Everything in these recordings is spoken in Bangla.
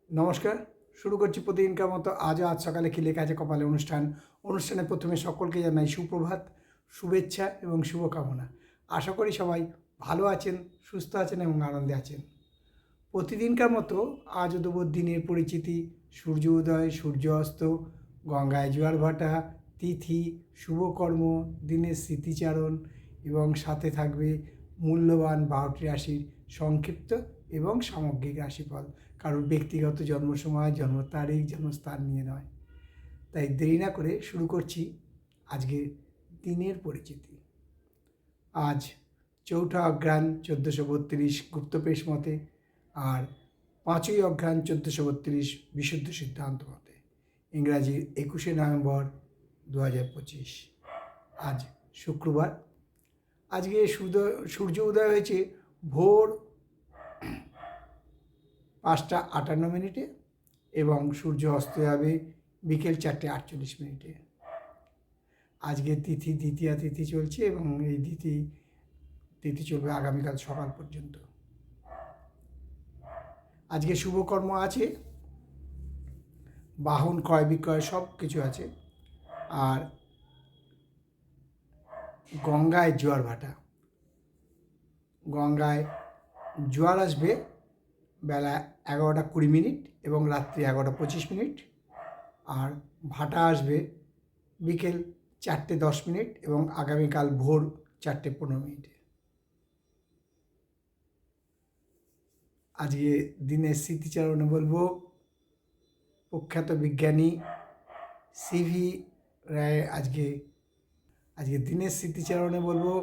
নমস্কার। শুরু করছি প্রতিদিনকার মতো আজ সকালে কি লেখা আছে কপালে অনুষ্ঠানে প্রথমে সকলকে জানাই সুপ্রভাত, শুভেচ্ছা এবং শুভকামনা। আশা করি সবাই ভালো আছেন, সুস্থ আছেন এবং আনন্দে আছেন। প্রতিদিনকার মতো আজও দেব দিনের পরিচিতি, সূর্য উদয়, সূর্য অস্ত, গঙ্গায় জোয়ার ভাটা, তিথি, শুভকর্ম, দিনের স্মৃতিচারণ এবং সাথে থাকবে মূল্যবান 12টি রাশির সংক্ষিপ্ত এবং সামগ্রিক রাশিফল। কারোর ব্যক্তিগত জন্ম সময়, জন্ম তারিখ, জন্মস্থান নিয়ে নয়। তাই দেরি না করে শুরু করছি আজকের দিনের পরিচিতি। আজ 4ঠা অঘ্রাণ 1432 গুপ্তপ্রেস মতে, আর 5ই অঘ্রাণ 1432 বিশুদ্ধ সিদ্ধান্ত মতে, ইংরাজির 21শে নভেম্বর 2025। আজ শুক্রবার। আজকে সূর্য উদয় হয়েছে ভোর 5টা 58 এবং সূর্য অস্ত যাবে বিকেল 4টে 48। আজকে তিথি দ্বিতীয়া তিথি চলছে এবং এই তিথি চলবে আগামীকাল সকাল পর্যন্ত। আজকে শুভকর্ম আছে, বাহন ক্রয় বিক্রয় সব কিছু আছে। আর গঙ্গায় জোয়ার ভাটা, গঙ্গায় জোয়ার আসবে বেলা 11টা 20 এবং রাত্রি 11টা 25। আর ভাটা আসবে বিকেল 4টে 10 এবং আগামীকাল ভোর 4টে 15। আজকে দিনের স্মৃতিচারণে বলবো প্রখ্যাত বিজ্ঞানী সিভি রায়। আজকে দিনের স্মৃতিচারণে বলবো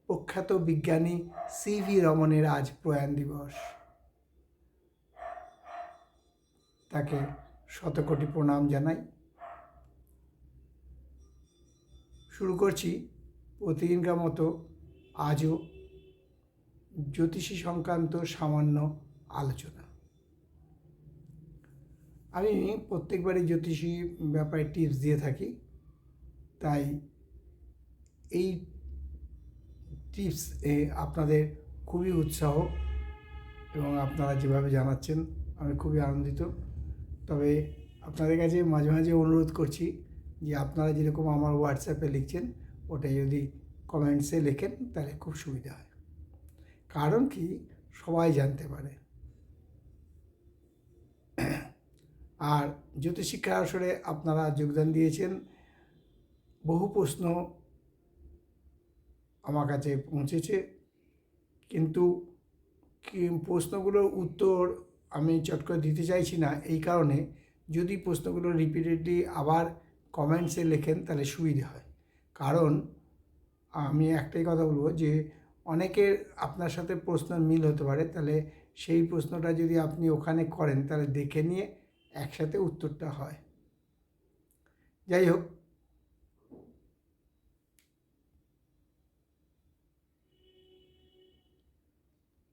প্রখ্যাত বিজ্ঞানী সিভি রমনের আজ প্রয়াণ দিবস। তাকে শতকোটি প্রণাম জানাই। শুরু করছি প্রতিদিনকার মতো আজও জ্যোতিষী সংক্রান্ত সামান্য আলোচনা। আমি প্রত্যেকবারই জ্যোতিষী ব্যাপারে টিপস দিয়ে থাকি, তাই এই টিপস আপনাদের খুবই উৎসাহ এবং আপনারা যেভাবে জানাচ্ছেন আমি খুবই আনন্দিত। তবে আপনাদের কাছে মাঝে মাঝে অনুরোধ করছি যে আপনারা যেরকম আমার হোয়াটসঅ্যাপে লিখছেন ওটা যদি কমেন্টসে লেখেন তাহলে খুব সুবিধা হয়। কারণ কি, সবাই জানতে পারে। আর জ্যোতিষিক্ষা আসরে আপনারা যোগদান দিয়েছেন, বহু প্রশ্ন আমার কাছে পৌঁছেছে, কিন্তু প্রশ্নগুলোর উত্তর আমি চট করে দিতে চাইছি না। এই কারণে যদি প্রশ্নগুলো রিপিটেডলি আবার কমেন্টসে লেখেন তাহলে সুবিধে হয়। কারণ আমি একটাই কথা বলবো যে অনেকের আপনার সাথে প্রশ্ন মিল হতে পারে, তাহলে সেই প্রশ্নটা যদি আপনি ওখানে করেন তাহলে দেখে নিয়ে একসাথে উত্তরটা হয়। যাই হোক,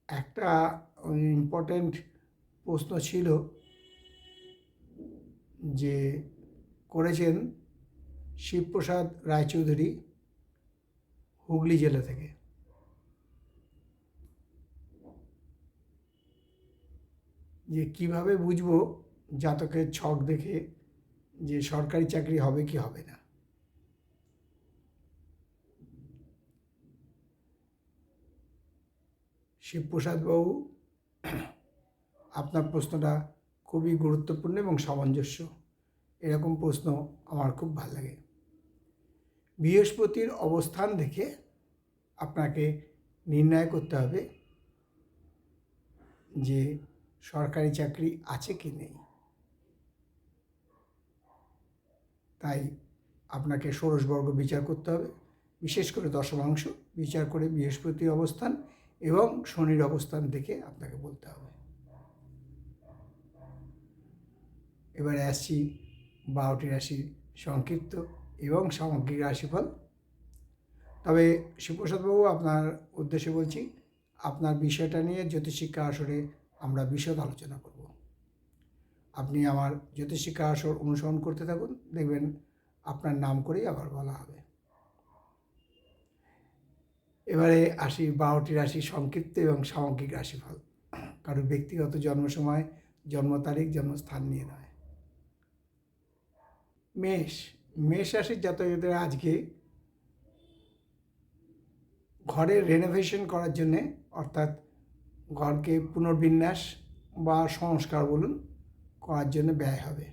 একটা ইম্পর্ট্যান্ট প্রশ্ন ছিল যে করেছেন শিবপ্রসাদ রায়চৌধুরী, হুগলি জেলা থেকে। যে কিভাবে বুঝবো জাতকের ছক দেখে যে সরকারি চাকরি হবে কি হবে না। শিবপ্রসাদবাবু, আপনার প্রশ্নটা খুবই গুরুত্বপূর্ণ এবং সামঞ্জস্য। এরকম প্রশ্ন আমার খুব ভালো লাগে। বৃহস্পতির অবস্থান দেখে আপনাকে নির্ণয় করতে হবে যে সরকারি চাকরি আছে কি নেই। তাই আপনাকে ষোড়শবর্গ বিচার করতে হবে, বিশেষ করে দশমাংশ বিচার করে বৃহস্পতির অবস্থান এবং শনির অবস্থান দেখে আপনাকে বলতে হবে। এবারে আসছি 12টি রাশির সংক্ষিপ্ত এবং সামগ্রিক রাশিফল। তবে শিবপ্রসাদবাবু, আপনার উদ্দেশ্যে বলছি, আপনার বিষয়টা নিয়ে জ্যোতিষিক্ষা আসরে আমরা বিশদ আলোচনা করব। আপনি আমার জ্যোতিষিক্ষা আসর অনুসরণ করতে থাকুন, দেখবেন আপনার নাম করেই আবার বলা হবে। এবারে আসি 12টি রাশির সংক্ষিপ্ত এবং সামগ্রিক রাশিফল। কারোর ব্যক্তিগত জন্ম সময়, জন্ম তারিখ জন্মস্থান নিয়ে নয়। মেষ মেষ রাশির জাতকদের আজকে ঘরের রেনোভেশন করার জন্যে, অর্থাৎ ঘরকে পুনর্বিন্যাস বা সংস্কার বলুন করার জন্য ব্যয় হবে।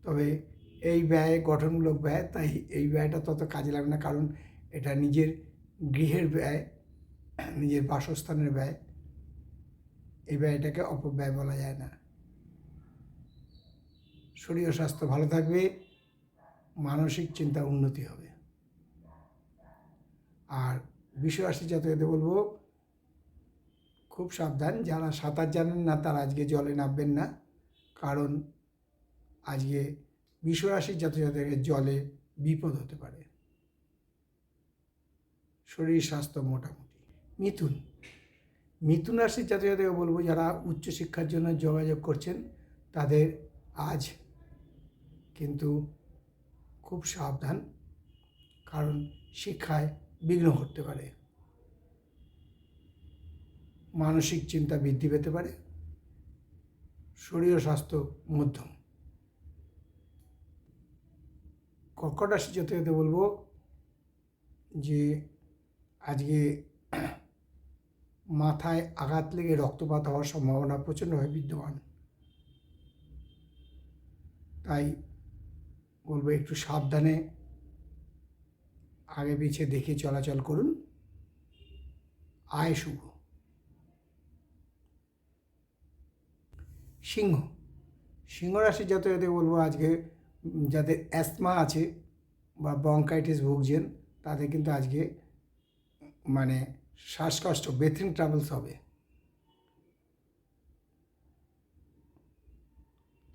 তবে এই ব্যয় গঠনমূলক ব্যয়, তাই এই ব্যয়টা তত কাজে লাগবে না, কারণ এটা নিজের গৃহের ব্যয়, নিজের বাসস্থানের ব্যয়। এই ব্যয়টাকে অপব্যয় বলা যায় না। শরীর স্বাস্থ্য ভালো থাকবে, মানসিক চিন্তার উন্নতি হবে। আর বৃষরাশি জাতকদের বলবো খুব সাবধান, যারা সাঁতার জানেন না তারা আজকে জলে নামবেন না, কারণ আজকে বৃষরাশির জাতকদের জলে বিপদ হতে পারে। শরীর স্বাস্থ্য মোটামুটি। মিথুন রাশির জাতকদের বলবো যারা উচ্চশিক্ষার জন্য যোগাযোগ করছেন তাদের আজ কিন্তু খুব সাবধান, কারণ শিক্ষায় বিঘ্ন ঘটতে পারে। মানসিক চিন্তা বৃদ্ধি পেতে পারে। শরীর স্বাস্থ্য মধ্যম। কর্কট রাশি জাতকদের বলবো যে আজকে মাথায় আঘাত লেগে রক্তপাত হওয়ার সম্ভাবনা প্রচণ্ডভাবে বিদ্যমান, তাই বলবো একটু সাবধানে আগে পিছিয়ে দেখে চলাচল করুন। আয় শুভ। সিংহ রাশির জাতকদের বলবো আজকে যাদের অ্যাসমা আছে বা ব্রঙ্কাইটিস ভুগছেন তাদের কিন্তু আজকে শ্বাসকষ্ট, ব্রেথিং ট্রাবলস হবে।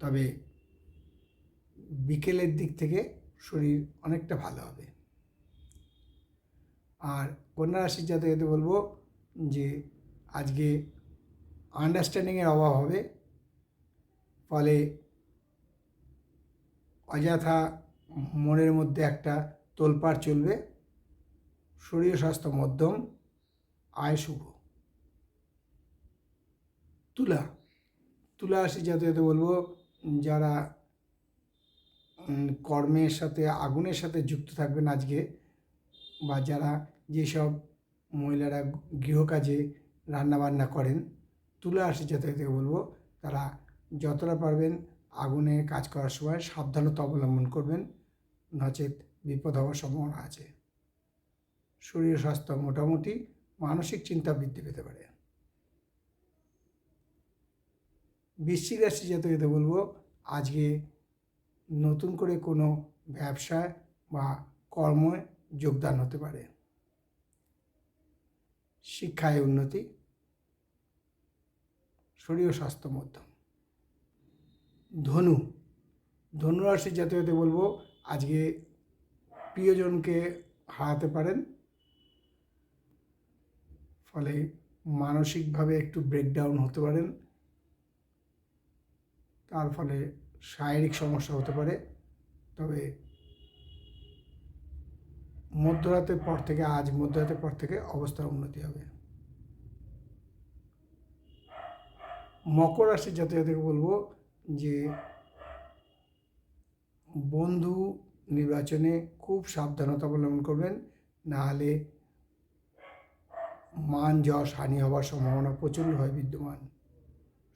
তবে বিকেলের দিক থেকে শরীর অনেকটা ভালো হবে। আর কন্যা রাশির জাতকদের বলবো যে আজকে আন্ডারস্ট্যান্ডিংয়ের অভাব হবে, ফলে অযথা মনের মধ্যে একটা তোলপাড় চলবে। শরীর স্বাস্থ্য মধ্যম। আয় শুভ। তুলা রাশির জাতকদের বলবো যারা কর্মের সাথে আগুনের সাথে যুক্ত থাকবেন আজকে, বা যারা যেসব মহিলারা গৃহকাজে রান্নাবান্না করেন, তুলা রাশির জাতকদের বলবো তারা যতটা পারবেন আগুনে কাজ করার সময় সাবধানতা অবলম্বন করবেন, নচেত বিপদ হওয়ার সম্ভাবনা আছে। শরীর স্বাস্থ্য মোটামুটি। মানসিক চিন্তা বৃদ্ধি পেতে পারে। বৃশ্চিক রাশি জাতকদের বলবো আজকে নতুন করে কোনো ব্যবসায় বা কর্মে যোগদান হতে পারে। শিক্ষায় উন্নতি। শরীর স্বাস্থ্য মধ্যম। ধনু রাশির জাতকদের বলবো আজকে প্রিয়জনকে হারাতে পারেন, ফলে মানসিকভাবে একটু ব্রেকডাউন হতে পারেন, তার ফলে শারীরিক সমস্যা হতে পারে। তবে মধ্যরাতের পর থেকে অবস্থার উন্নতি হবে। মকর রাশির জাতকদের বলবো যে বন্ধু নির্বাচনে খুব সাবধানতা অবলম্বন করবেন, নাহলে মান যশ হানি হওয়ার সম্ভাবনা প্রচণ্ডভাবে বিদ্যমান।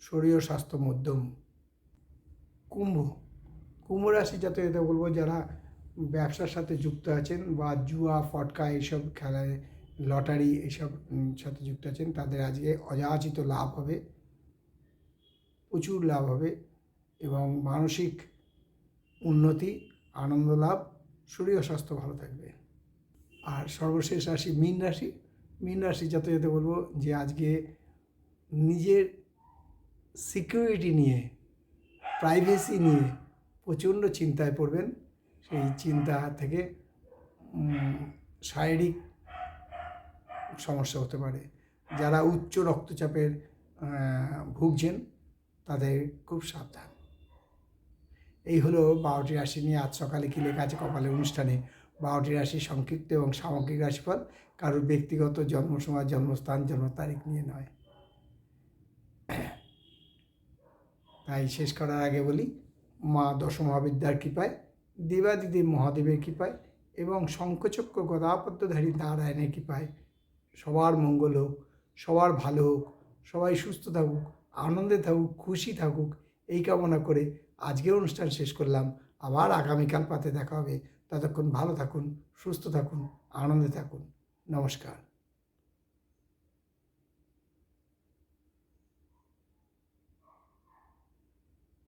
শরীর স্বাস্থ্য মধ্যম। কুম্ভ রাশি জাতকদের বলবো যারা ব্যবসার সাথে যুক্ত আছেন বা জুয়া ফটকা এইসব খেলায়, লটারি এইসব সাথে যুক্ত আছেন, তাদের আজকে অযাচিত লাভ হবে, প্রচুর লাভ হবে এবং মানসিক উন্নতি, আনন্দ লাভ। শরীর স্বাস্থ্য ভালো থাকবে। আর সর্বশেষ রাশি মীন রাশি জাতকদের বলবো যে আজকে নিজের সিকিউরিটি নিয়ে, প্রাইভেসি নিয়ে প্রচণ্ড চিন্তায় পড়বেন। সেই চিন্তা থেকে শারীরিক সমস্যা হতে পারে। যারা উচ্চ রক্তচাপের ভুগছেন তাদের খুব সাবধান। এই হলো 12টি রাশি নিয়ে আজ সকালে কী লেখা আছে কপালের অনুষ্ঠানে 12টি রাশি সংক্ষিপ্ত এবং সামগ্রিক রাশিফল, কারোর ব্যক্তিগত জন্ম সময়, জন্মস্থান, জন্ম তারিখ নিয়ে নয়। তাই শেষ করার আগে বলি, মা দশমহাবিদ্যার কৃপায়, দেবাদিদেব মহাদেবের কৃপায় এবং শঙ্খচক্র গদাপদ্মধারী নারায়ণের কৃপায় সবার মঙ্গল হোক, সবার ভালো হোক, সবাই সুস্থ থাকুক, আনন্দে থাকুক, খুশি থাকুক, এই কামনা করে আজকের অনুষ্ঠান শেষ করলাম। আবার আগামীকাল পাতে দেখা হবে। ততক্ষণ ভালো থাকুন, সুস্থ থাকুন, আনন্দে থাকুন। নমস্কার।